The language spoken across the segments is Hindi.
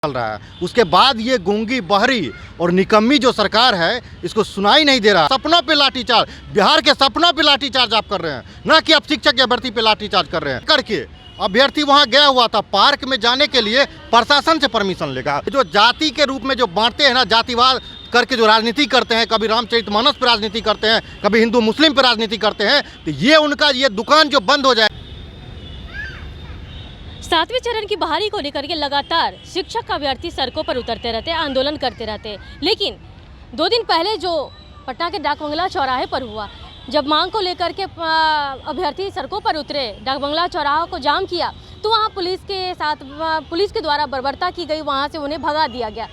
चल रहा है। उसके बाद ये गूंगी बहरी और निकम्मी जो सरकार है इसको सुनाई नहीं दे रहा। सपनों पे लाठीचार्ज, बिहार के सपनों पे लाठीचार्ज आप कर रहे हैं, ना कि आप शिक्षक की भर्ती पे लाठीचार्ज कर रहे हैं। करके अभ्यर्थी वहां गया हुआ था, पार्क में जाने के लिए प्रशासन से परमिशन लेगा। जो जाति के रूप में जो बांटते हैं ना, जातिवाद करके जो राजनीति करते हैं, कभी रामचरितमानस पे राजनीति करते हैं, कभी हिंदू मुस्लिम पे राजनीति करते हैं, तो ये उनका ये दुकान जो बंद हो जाए। 7वें चरण की बहाली को लेकर के लगातार शिक्षक अभ्यर्थी सड़कों पर उतरते रहते हैं, आंदोलन करते रहते हैं। लेकिन 2 दिन पहले जो पटना के डाकबंगला चौराहे पर हुआ, जब मांग को लेकर के अभ्यर्थी सड़कों पर उतरे, डाकबंगला चौराहा को जाम किया, तो वहाँ पुलिस के द्वारा बर्बरता की गई, वहाँ से उन्हें भगा दिया गया।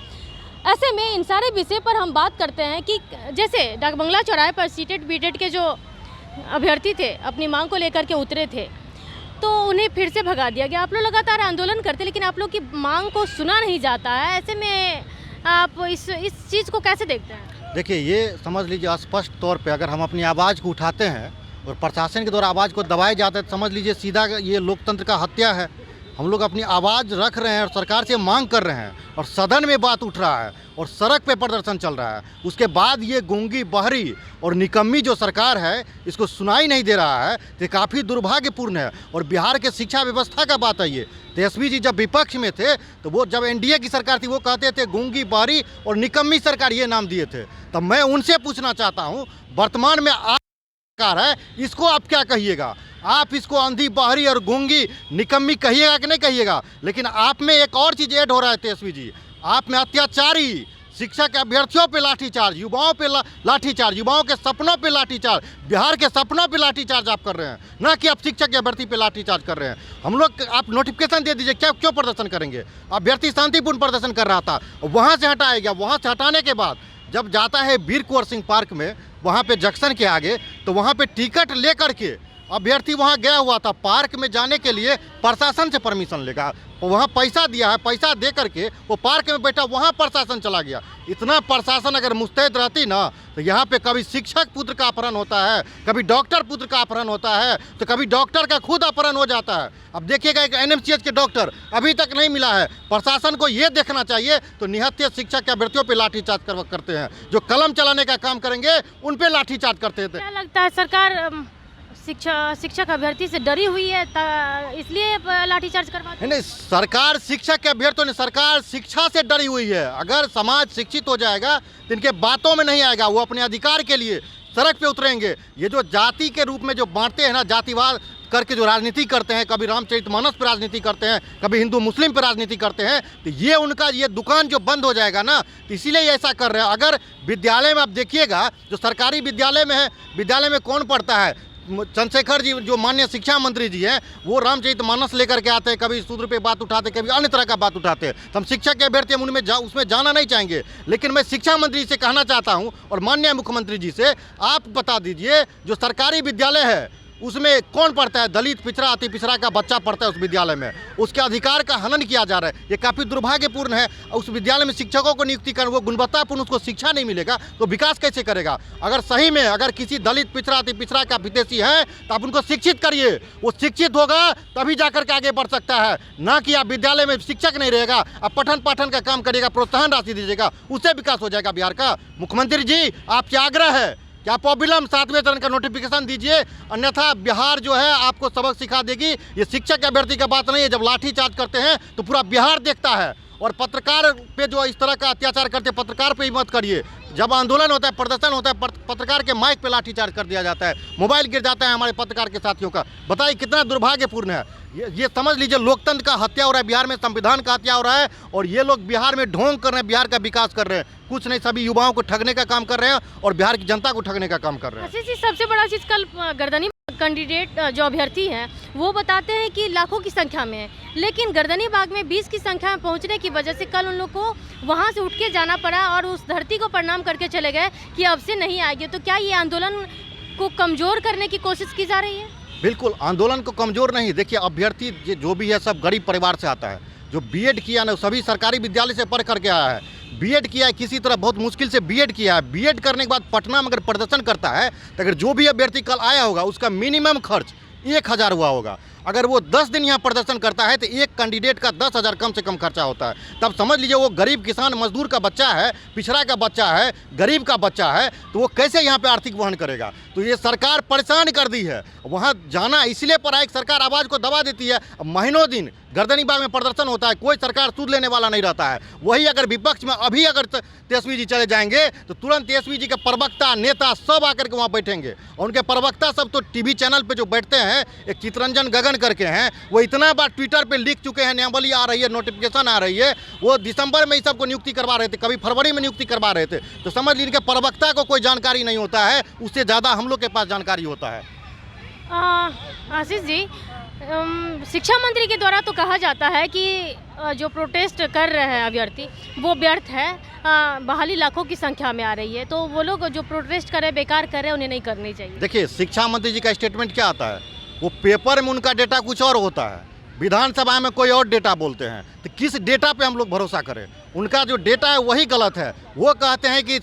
ऐसे में इन सारे विषय पर हम बात करते हैं कि जैसे डाकबंगला चौराहे पर सीटेट बीटेट के जो अभ्यर्थी थे, अपनी मांग को लेकर के उतरे थे, तो उन्हें फिर से भगा दिया गया। आप लोग लगातार आंदोलन करते, लेकिन आप लोग की मांग को सुना नहीं जाता है। ऐसे में आप इस चीज़ को कैसे देखते हैं? देखिए, ये समझ लीजिए स्पष्ट तौर पे अगर हम अपनी आवाज़ को उठाते हैं और प्रशासन के द्वारा आवाज़ को दबाए जाते हैं, तो समझ लीजिए सीधा ये लोकतंत्र का हत्या है। हम लोग अपनी आवाज़ रख रहे हैं और सरकार से मांग कर रहे हैं और सदन में बात उठ रहा है और सड़क पे प्रदर्शन चल रहा है। उसके बाद ये गूंगी बहरी और निकम्मी जो सरकार है इसको सुनाई नहीं दे रहा है, तो काफ़ी दुर्भाग्यपूर्ण है। और बिहार के शिक्षा व्यवस्था का बात है। ये तेजस्वी जी जब विपक्ष में थे, तो वो जब एनडीए की सरकार थी, वो कहते थे गूंगी बहरी और निकम्मी सरकार, ये नाम दिए थे। तब मैं उनसे पूछना चाहता हूँ, वर्तमान में सरकार है, इसको आप क्या कहिएगा? आप इसको अंधी बहरी और गूंगी निकम्मी कहिएगा कि नहीं कहिएगा? लेकिन आप में एक और चीज़ ऐड हो रहा है तेजस्वी जी, आप में अत्याचारी शिक्षक अभ्यर्थियों पे लाठीचार्ज, युवाओं पे लाठीचार्ज, युवाओं के सपनों पे लाठीचार्ज, बिहार के सपनों पे लाठीचार्ज आप कर रहे हैं, ना कि आप शिक्षक की भर्ती पे लाठीचार्ज कर रहे हैं। हम लोग, आप नोटिफिकेशन दे दीजिए, क्यों प्रदर्शन करेंगे? अभ्यर्थी शांतिपूर्ण प्रदर्शन कर रहा था, वहाँ से हटाया गया। वहाँ से हटाने के बाद जब जाता है वीर कुंवर सिंह पार्क में, वहाँ पे जंक्शन के आगे, तो वहाँ पे टिकट लेकर के अभ्यर्थी वहाँ गया हुआ था, पार्क में जाने के लिए प्रशासन से परमिशन लेगा। वहाँ पैसा दिया है, पैसा दे करके वो पार्क में बैठा, वहाँ प्रशासन चला गया। इतना प्रशासन अगर मुस्तैद रहती ना, तो यहाँ पे कभी शिक्षक पुत्र का अपहरण होता है, कभी डॉक्टर पुत्र का अपहरण होता है, तो कभी डॉक्टर का खुद अपहरण हो जाता है। अब देखिएगा, एक एनएमसीएच के डॉक्टर अभी तक नहीं मिला है। प्रशासन को ये देखना चाहिए, तो निहत्थे शिक्षक के अभ्यर्थियों पर लाठीचार्ज करते हैं, जो कलम चलाने का काम करेंगे उन पर लाठीचार्ज करते थे। क्या लगता है सरकार शिक्षक अभ्यर्थी से डरी हुई है, इसलिए लाठीचार्ज करवाती है? नहीं, सरकार शिक्षक के अभ्यर्थियों ने, सरकार शिक्षा से डरी हुई है। अगर समाज शिक्षित हो जाएगा तो इनके बातों में नहीं आएगा, वो अपने अधिकार के लिए सड़क पे उतरेंगे। ये जो जाति के रूप में जो बांटते हैं ना, जातिवाद करके जो राजनीति करते हैं, कभी रामचरितमानस पे राजनीति करते हैं, कभी हिंदू मुस्लिम पे राजनीति करते हैं, तो ये उनका ये दुकान जो बंद हो जाएगा ना, तो इसीलिए ऐसा कर रहे हैं। अगर विद्यालय में आप देखिएगा, जो सरकारी विद्यालय में है, विद्यालय में कौन पढ़ता है? चंद्रशेखर जी जो माननीय शिक्षा मंत्री जी हैं, वो रामचरितमानस लेकर के आते हैं, कभी शूद्र पे बात उठाते, कभी अन्य तरह का बात उठाते हैं। तो हम शिक्षक के अभ्यर्थी हम उसमें जाना नहीं चाहेंगे। लेकिन मैं शिक्षा मंत्री से कहना चाहता हूं और माननीय मुख्यमंत्री जी से, आप बता दीजिए, जो सरकारी विद्यालय है उसमें कौन पढ़ता है? दलित, पिछड़ा, अति पिछड़ा का बच्चा पढ़ता है उस विद्यालय में, उसके अधिकार का हनन किया जा रहा है। ये काफ़ी दुर्भाग्यपूर्ण है। उस विद्यालय में शिक्षकों को नियुक्ति कर, वो गुणवत्तापूर्ण उसको शिक्षा नहीं मिलेगा, तो विकास कैसे करेगा? अगर सही में अगर किसी दलित, पिछड़ा, अति पिछड़ा का हितैषी है, तो आप उनको शिक्षित करिए। वो शिक्षित होगा तभी जाकर के आगे बढ़ सकता है, ना कि आप विद्यालय में शिक्षक नहीं रहेगा, आप पठन पाठन का काम करिएगा, प्रोत्साहन राशि दीजिएगा, उससे विकास हो जाएगा बिहार का। मुख्यमंत्री जी, आपसे आग्रह है कि आप अविलंब 7वें चरण का नोटिफिकेशन दीजिए, अन्यथा बिहार जो है आपको सबक सिखा देगी। ये शिक्षक अभ्यर्थी का बात नहीं है। जब लाठीचार्ज करते हैं तो पूरा बिहार देखता है। और पत्रकार पे जो इस तरह का अत्याचार करते हैं, पत्रकार पे ही मत करिए। जब आंदोलन होता है, प्रदर्शन होता है, पत्रकार के माइक पे लाठीचार्ज कर दिया जाता है, मोबाइल गिर जाता है हमारे पत्रकार के साथियों का। बताइए कितना दुर्भाग्यपूर्ण है। ये समझ लीजिए लोकतंत्र का हत्या हो रहा है बिहार में, संविधान का हत्या हो रहा है, और ये लोग बिहार में ढोंग कर रहे हैं, बिहार का विकास कर रहे हैं। कुछ नहीं, सभी युवाओं को ठगने का काम कर रहे हैं और बिहार की जनता को ठगने का काम कर रहे हैं। सबसे बड़ा चीज़, कल गर्दनी कैंडिडेट जो अभ्यर्थी हैं वो बताते हैं कि लाखों की संख्या में है, लेकिन गर्दनी बाग में 20 की संख्या में पहुंचने की वजह से कल उन लोग को वहां से उठ के जाना पड़ा और उस धरती को प्रणाम करके चले गए कि अब से नहीं आएगी। तो क्या ये आंदोलन को कमज़ोर करने की कोशिश की जा रही है? बिल्कुल, आंदोलन को कमज़ोर नहीं। देखिए, अभ्यर्थी जो भी है सब गरीब परिवार से आता है। जो बीएड किया ना, सभी सरकारी विद्यालय से पढ़ करके आया है। बीएड किया है, किसी तरह बहुत मुश्किल से बीएड किया है। बीएड करने के बाद पटना में अगर प्रदर्शन करता है, तो अगर जो भी अभ्यर्थी कल आया होगा उसका मिनिमम खर्च 1000 हुआ होगा। अगर वो 10 दिन यहाँ प्रदर्शन करता है तो एक कैंडिडेट का 10,000 कम से कम खर्चा होता है। तब समझ लीजिए वो गरीब किसान मजदूर का बच्चा है, पिछड़ा का बच्चा है, गरीब का बच्चा है, तो वो कैसे यहाँ पे आर्थिक वहन करेगा। तो ये सरकार परेशान कर दी है। वहाँ जाना इसलिए पड़ा है कि सरकार आवाज़ को दबा देती है। महीनों दिन गर्दनीबाग में प्रदर्शन होता है, कोई सरकार सूद लेने वाला नहीं रहता है। वही अगर विपक्ष में अभी अगर तेजस्वी जी चले जाएंगे तो तुरंत तेजस्वी जी के प्रवक्ता नेता सब आकर के वहाँ बैठेंगे। और उनके प्रवक्ता सब तो टीवी चैनल पे जो बैठते हैं, एक चितरंजन गगन करके हैं, वो इतना बार ट्विटर पे लिख चुके हैं, नियमावली आ रही है, नोटिफिकेशन आ रही है। वो दिसंबर में ही सबको नियुक्ति करवा रहे थे, कभी फरवरी में नियुक्ति करवा रहे थे। तो समझ लीजिए इनके प्रवक्ता को कोई जानकारी नहीं होता है, उससे ज़्यादा हम लोग के पास जानकारी होता है। आशीष जी, शिक्षा मंत्री के द्वारा तो कहा जाता है कि जो प्रोटेस्ट कर रहे हैं अभ्यर्थी वो व्यर्थ है, बहाली लाखों की संख्या में आ रही है, तो वो लोग जो प्रोटेस्ट कर रहे हैं, बेकार कर रहे हैं, उन्हें नहीं करनी चाहिए। देखिए, शिक्षा मंत्री जी का स्टेटमेंट क्या आता है, वो पेपर में उनका डेटा कुछ और होता है, विधानसभा में कोई और डेटा बोलते हैं। तो किस डेटा पे हम लोग भरोसा करें? उनका जो डेटा है वही गलत है। वो कहते हैं कि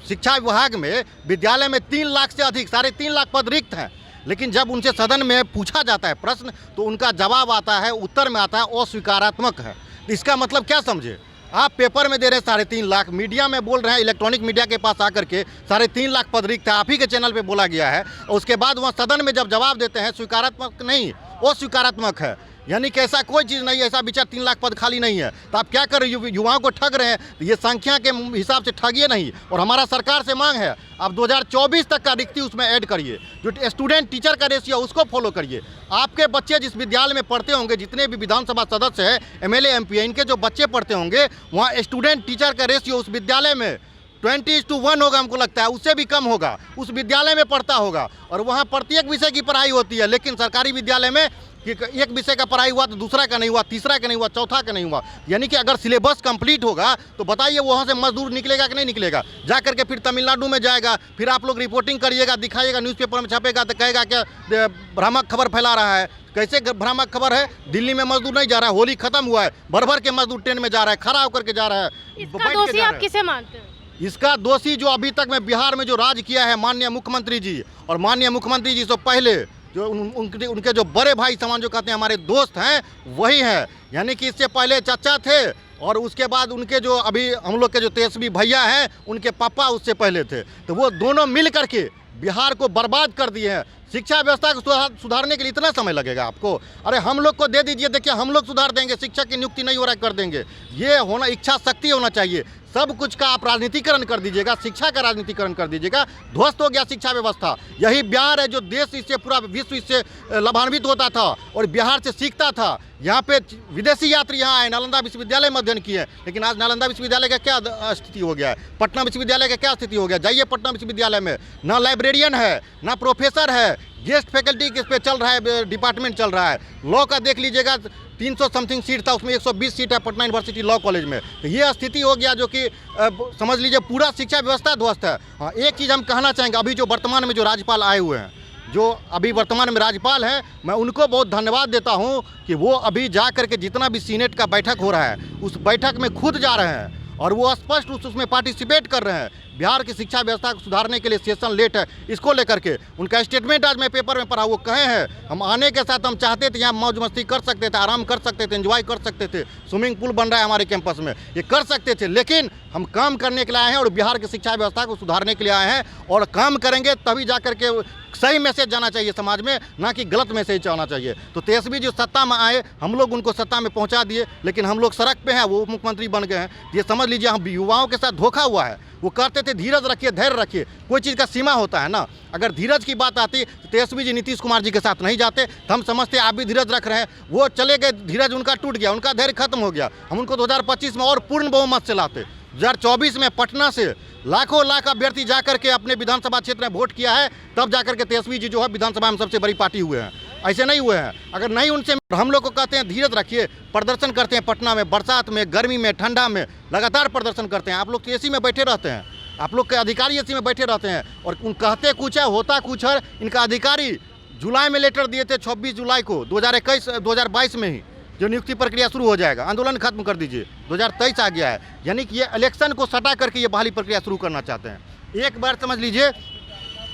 शिक्षा विभाग में विद्यालय में 3 लाख से अधिक 3.5 लाख पद रिक्त हैं, लेकिन जब उनसे सदन में पूछा जाता है प्रश्न तो उनका जवाब आता है, उत्तर में आता है अस्वीकारात्मक है। तो इसका मतलब क्या समझे? आप पेपर में दे रहे हैं 3.5 लाख, मीडिया में बोल रहे हैं, इलेक्ट्रॉनिक मीडिया के पास आकर के 3.5 लाख पद रिक्त है, आप ही के चैनल पे बोला गया है। और उसके बाद वहाँ सदन में जब जवाब देते हैं स्वीकारात्मक नहीं, अस्वीकारात्मक है। यानी कि ऐसा कोई चीज़ नहीं है, ऐसा विचार 3 लाख पद खाली नहीं है। तो आप क्या कर रहे हैं? युवाओं को ठग रहे हैं। तो ये संख्या के हिसाब से ठगिए नहीं। और हमारा सरकार से मांग है, आप 2024 तक का रिक्ति उसमें ऐड करिए, जो स्टूडेंट टीचर का रेशियो उसको फॉलो करिए। आपके बच्चे जिस विद्यालय में पढ़ते होंगे, जितने भी विधानसभा सदस्य हैं, एमएलए एमपी, इनके जो बच्चे पढ़ते होंगे, वहाँ स्टूडेंट टीचर का रेशियो उस विद्यालय में 20:1 होगा, हमको लगता है उससे भी कम होगा, उस विद्यालय में पढ़ता होगा। और वहाँ प्रत्येक विषय की पढ़ाई होती है, लेकिन सरकारी विद्यालय में कि एक विषय का पढ़ाई हुआ तो दूसरा का नहीं हुआ, तीसरा का नहीं हुआ, चौथा का नहीं हुआ। यानी कि अगर सिलेबस कंप्लीट होगा तो बताइए वहाँ से मजदूर निकलेगा कि नहीं निकलेगा? जा करके फिर तमिलनाडु में जाएगा, फिर आप लोग रिपोर्टिंग करिएगा, दिखाइएगा, न्यूज़पेपर में छपेगा तो कहेगा क्या भ्रामक खबर फैला रहा है। कैसे भ्रामक खबर है? दिल्ली में मजदूर नहीं जा रहा है, होली खत्म हुआ है, भर भर के मजदूर ट्रेन में जा रहा है, खड़ा होकर के जा रहा है। इसका दोषी आप किसे मानते हैं? इसका दोषी जो अभी तक में बिहार में जो राज किया है माननीय मुख्यमंत्री जी, और माननीय मुख्यमंत्री जी से पहले जो उनके जो बड़े भाई समान जो कहते हैं हमारे दोस्त हैं, वही हैं। यानी कि इससे पहले चाचा थे, और उसके बाद उनके जो अभी हम लोग के जो तेजस्वी भैया हैं, उनके पापा उससे पहले थे। तो वो दोनों मिल करके बिहार को बर्बाद कर दिए हैं। शिक्षा व्यवस्था को सुधारने के लिए इतना समय लगेगा आपको? अरे हम लोग को दे दीजिए, देखिए हम लोग सुधार देंगे, शिक्षक की नियुक्ति नहीं हो रहा है कर देंगे। ये होना, इच्छा शक्ति होना चाहिए। सब कुछ का आप राजनीतिकरण कर दीजिएगा, शिक्षा का राजनीतिकरण कर दीजिएगा, ध्वस्त हो गया शिक्षा व्यवस्था। यही बिहार है जो देश इससे पूरा विश्व इससे लाभान्वित होता था और बिहार से सीखता था। यहाँ पे विदेशी यात्री यहाँ आए, नालंदा विश्वविद्यालय में अध्ययन किए, लेकिन आज नालंदा विश्वविद्यालय का क्या स्थिति हो गया है? पटना विश्वविद्यालय का क्या स्थिति हो गया? जाइए पटना विश्वविद्यालय में, ना लाइब्रेरियन है, ना प्रोफेसर है, गेस्ट फैकल्टी किस पे चल रहा है, डिपार्टमेंट चल रहा है। लॉ का देख लीजिएगा, 300 समथिंग सीट था, उसमें 120 सीट है पटना यूनिवर्सिटी लॉ कॉलेज में। तो ये स्थिति हो गया जो कि समझ लीजिए पूरा शिक्षा व्यवस्था ध्वस्त है। हाँ, एक चीज़ हम कहना चाहेंगे, अभी जो वर्तमान में जो राज्यपाल आए हुए हैं, जो अभी वर्तमान में राज्यपाल हैं, मैं उनको बहुत धन्यवाद देता हूं कि वो अभी जा करके जितना भी सीनेट का बैठक हो रहा है, उस बैठक में खुद जा रहे हैं और वो स्पष्ट उसमें पार्टिसिपेट कर रहे हैं। बिहार की शिक्षा व्यवस्था को सुधारने के लिए सेशन लेट है, इसको लेकर के उनका स्टेटमेंट आज मैं पेपर में पढ़ा। वो कहे हैं हम आने के साथ हम चाहते थे यहाँ मौज मस्ती कर सकते थे, आराम कर सकते थे, एंजॉय कर सकते थे, स्विमिंग पूल बन रहा है हमारे कैंपस में, ये कर सकते थे, लेकिन हम काम करने के लिए आए हैं और बिहार की शिक्षा व्यवस्था को सुधारने के लिए आए हैं। और काम करेंगे तभी जा करके सही मैसेज जाना चाहिए समाज में, ना कि गलत मैसेज जाना चाहिए। तो तेजस्वी जो सत्ता में आए, हम लोग उनको सत्ता में पहुंचा दिए, लेकिन हम लोग सड़क पे हैं, वो मुख्यमंत्री बन गए हैं। ये समझ लीजिए हम युवाओं के साथ धोखा हुआ है। वो कहते थे धीरज रखिए, धैर्य रखिए, कोई चीज़ का सीमा होता है ना। अगर धीरज की बात आती तो तेजस्वी जी नीतीश कुमार जी के साथ नहीं जाते। तो हम समझते आप भी धीरज रख रहे हैं, वो चले गए, धीरज उनका टूट गया, उनका धैर्य खत्म हो गया। हम उनको 2025 में और पूर्ण बहुमत से लाते। 2024 में पटना से लाखों लाख अभ्यर्थी जाकर के अपने विधानसभा क्षेत्र में वोट किया है, तब जाकर के तेजस्वी जी जो है विधानसभा में सबसे बड़ी पार्टी हुए हैं। ऐसे नहीं हुए हैं। अगर नहीं उनसे हम लोग को कहते हैं धीरज रखिए, प्रदर्शन करते हैं पटना में, बरसात में, गर्मी में, ठंडा में लगातार प्रदर्शन करते हैं। आप लोग तो एसी में बैठे रहते हैं, आप लोग के अधिकारी एसी में बैठे रहते हैं और उन कहते कुछ है होता कुछ है। इनका अधिकारी जुलाई में लेटर दिए थे 26 जुलाई को 2022 में ही जो नियुक्ति प्रक्रिया शुरू हो जाएगा, आंदोलन खत्म कर दीजिए। 2023 आ गया है, यानी कि ये इलेक्शन को सटा करके ये बहाली प्रक्रिया शुरू करना चाहते हैं। एक बार समझ लीजिए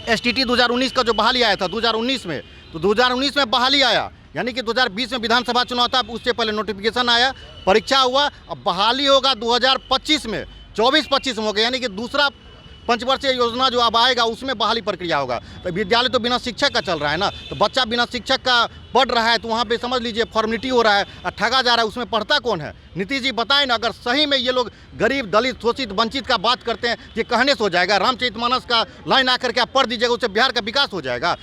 STT 2019 का जो बहाली आया था 2019 में, तो 2019 में बहाली आया, यानी कि 2020 में विधानसभा चुनाव था, उससे पहले नोटिफिकेशन आया, परीक्षा हुआ, अब बहाली होगा 2025 में, 24-25 में हो गया, यानी कि दूसरा पंचवर्षीय योजना जो अब आएगा उसमें बहाली प्रक्रिया होगा। तो विद्यालय तो बिना शिक्षक का चल रहा है ना, तो बच्चा बिना शिक्षक का पढ़ रहा है तो वहाँ पे समझ लीजिए फॉर्मेलिटी हो रहा है और ठगा जा रहा है, उसमें पढ़ता कौन है? नीतीश जी बताएं ना, अगर सही में ये लोग गरीब, दलित, शोषित, वंचित का बात करते हैं, ये कहने से हो जाएगा? रामचरितमानस का लाइन आकर के आप पढ़ दीजिएगा, उससे बिहार का विकास हो जाएगा।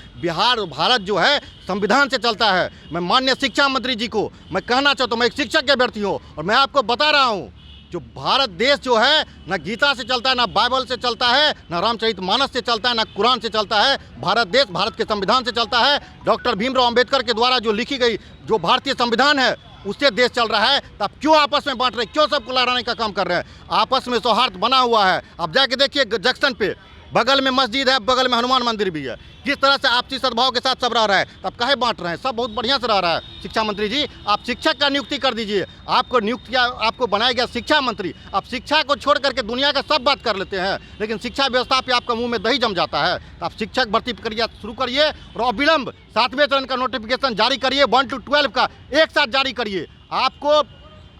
भारत जो है संविधान से चलता है। मैं माननीय शिक्षा मंत्री जी को मैं कहना चाहता हूँ, मैं एक शिक्षक के अभ्यर्थी हूँ और मैं आपको बता रहा हूँ, जो भारत देश जो है ना गीता से चलता है, ना बाइबल से चलता है, ना रामचरितमानस से चलता है, ना कुरान से चलता है। भारत देश भारत के संविधान से चलता है। डॉक्टर भीमराव अंबेडकर के द्वारा जो लिखी गई जो भारतीय संविधान है उससे देश चल रहा है। तो आप क्यों आपस में बांट रहे हैं? क्यों सबको लड़ाने का काम कर रहे हैं? आपस में सौहार्द बना हुआ है। अब जाके देखिए जंक्शन पे बगल में मस्जिद है, बगल में हनुमान मंदिर भी है, किस तरह से आपसी सद्भाव के साथ सब रह रहा है। तब काहे बांट रहे हैं? सब बहुत बढ़िया से रह रहा है। शिक्षा मंत्री जी, आप शिक्षक का नियुक्ति कर दीजिए। आपको नियुक्त किया, आपको बनाया गया शिक्षा मंत्री। आप शिक्षा को छोड़ करके दुनिया का सब बात कर लेते हैं, लेकिन शिक्षा व्यवस्था पे आपका मुंह में दही जम जाता है। तो आप शिक्षक भर्ती प्रक्रिया शुरू करिए और अविलंब 7वें चरण का नोटिफिकेशन जारी करिए, 1 to 12 का एक साथ जारी करिए। आपको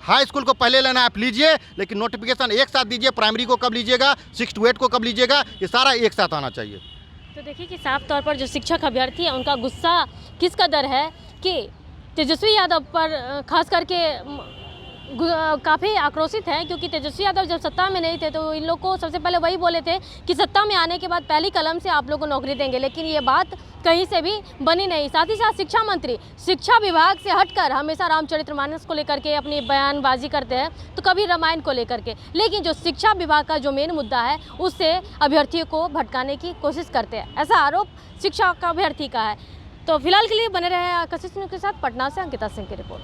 हाई स्कूल को पहले लेना है आप लीजिए, लेकिन नोटिफिकेशन एक साथ दीजिए। प्राइमरी को कब लीजिएगा, 6 to 8 को कब लीजिएगा, ये सारा एक साथ आना चाहिए। तो देखिए कि साफ तौर पर जो शिक्षक अभ्यर्थी है उनका गुस्सा किस कदर है कि तेजस्वी यादव पर खास करके काफ़ी आक्रोशित हैं, क्योंकि तेजस्वी यादव जब सत्ता में नहीं थे तो इन लोग को सबसे पहले वही बोले थे कि सत्ता में आने के बाद पहली कलम से आप लोग को नौकरी देंगे, लेकिन ये बात कहीं से भी बनी नहीं। साथ ही साथ शिक्षा मंत्री शिक्षा विभाग से हटकर हमेशा रामचरितमानस को लेकर के अपनी बयानबाजी करते हैं, तो कभी रामायण को लेकर के, लेकिन जो शिक्षा विभाग का जो मेन मुद्दा है उससे अभ्यर्थियों को भटकाने की कोशिश करते हैं। ऐसा आरोप शिक्षा का अभ्यर्थी का है। तो फिलहाल के लिए बने रहे आकर्षित न्यूज़ के साथ। पटना से अंकिता सिंह की रिपोर्ट।